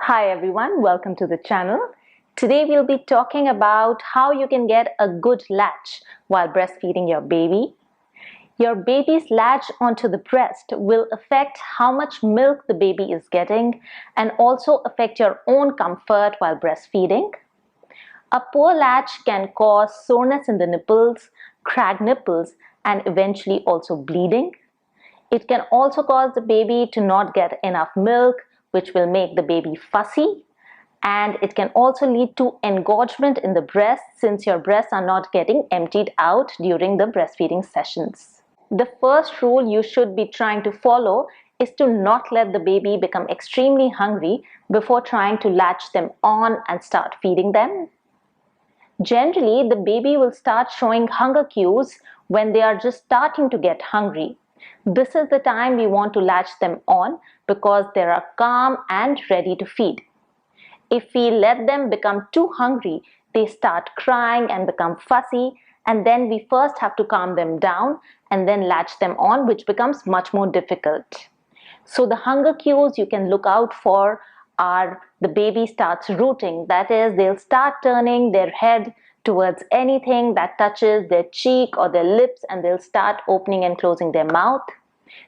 Hi everyone, welcome to the channel. Today we'll be talking about how you can get a good latch while breastfeeding your baby. Your baby's latch onto the breast will affect how much milk the baby is getting and also affect your own comfort while breastfeeding. A poor latch can cause soreness in the nipples, cracked nipples, and eventually also bleeding. It can also cause the baby to not get enough milk, which will make the baby fussy. And it can also lead to engorgement in the breast since your breasts are not getting emptied out during the breastfeeding sessions. The first rule you should be trying to follow is to not let the baby become extremely hungry before trying to latch them on and start feeding them. Generally, the baby will start showing hunger cues when they are just starting to get hungry. This is the time we want to latch them on because they are calm and ready to feed. If we let them become too hungry, they start crying and become fussy, and then we first have to calm them down and then latch them on, which becomes much more difficult. So the hunger cues you can look out for are the baby starts rooting. That is, they'll start turning their head towards anything that touches their cheek or their lips, and they'll start opening and closing their mouth.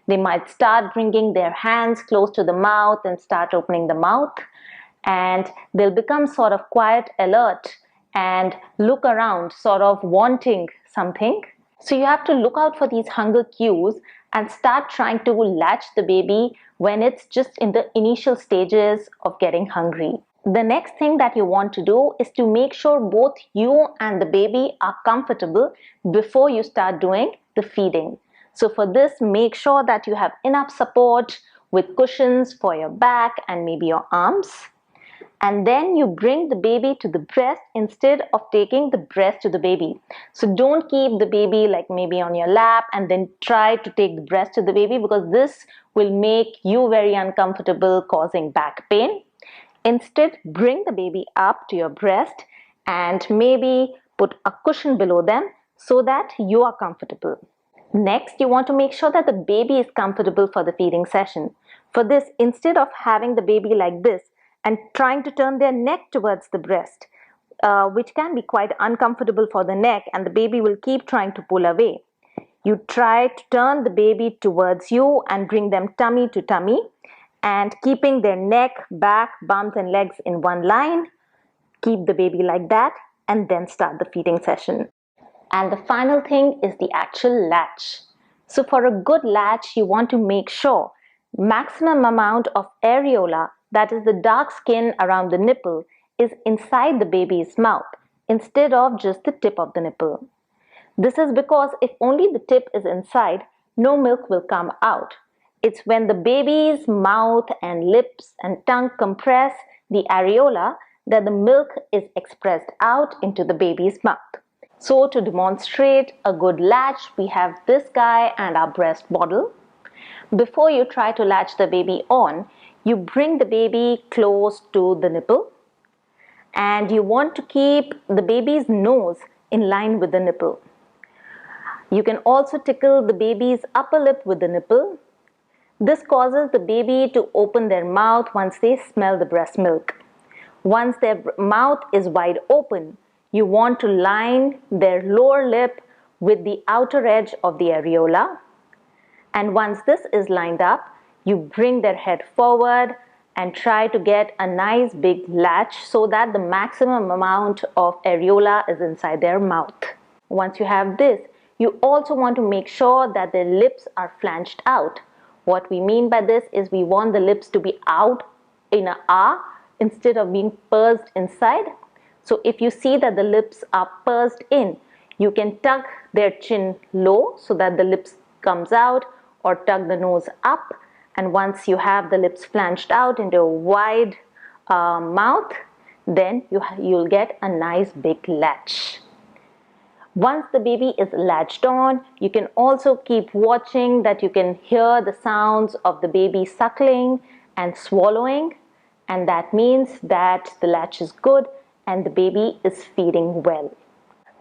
They might start bringing their hands close to the mouth and start opening the mouth, and they'll become sort of quiet, alert, and look around, sort of wanting something. So you have to look out for these hunger cues and start trying to latch the baby when it's just in the initial stages of getting hungry. The next thing that you want to do is to make sure both you and the baby are comfortable before you start doing the feeding. So for this, make sure that you have enough support with cushions for your back and maybe your arms. And then you bring the baby to the breast instead of taking the breast to the baby. So don't keep the baby like maybe on your lap and then try to take the breast to the baby, because this will make you very uncomfortable, causing back pain. Instead, bring the baby up to your breast and maybe put a cushion below them so that you are comfortable. Next, you want to make sure that the baby is comfortable for the feeding session. For this, instead of having the baby like this and trying to turn their neck towards the breast, which can be quite uncomfortable for the neck, and the baby will keep trying to pull away, you try to turn the baby towards you and bring them tummy to tummy, and keeping their neck, back, bums and legs in one line. Keep the baby like that and then start the feeding session. And the final thing is the actual latch. So for a good latch, you want to make sure maximum amount of areola, that is the dark skin around the nipple, is inside the baby's mouth instead of just the tip of the nipple. This is because if only the tip is inside, no milk will come out. It's when the baby's mouth and lips and tongue compress the areola that the milk is expressed out into the baby's mouth. So to demonstrate a good latch, we have this guy and our breast bottle. Before you try to latch the baby on, you bring the baby close to the nipple, and you want to keep the baby's nose in line with the nipple. You can also tickle the baby's upper lip with the nipple. This causes the baby to open their mouth once they smell the breast milk. Once their mouth is wide open, you want to line their lower lip with the outer edge of the areola. And once this is lined up, you bring their head forward and try to get a nice big latch so that the maximum amount of areola is inside their mouth. Once you have this, you also want to make sure that their lips are flanged out. What we mean by this is we want the lips to be out in an R instead of being pursed inside. So if you see that the lips are pursed in, you can tuck their chin low so that the lips comes out, or tuck the nose up. And once you have the lips flanged out into a wide mouth, then you'll get a nice big latch. Once the baby is latched on, you can also keep watching that you can hear the sounds of the baby suckling and swallowing, and that means that the latch is good and the baby is feeding well.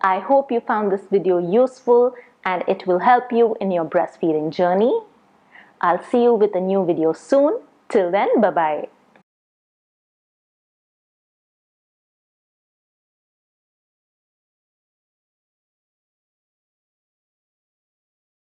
I hope you found this video useful and it will help you in your breastfeeding journey. I'll see you with a new video soon. Till then, bye-bye.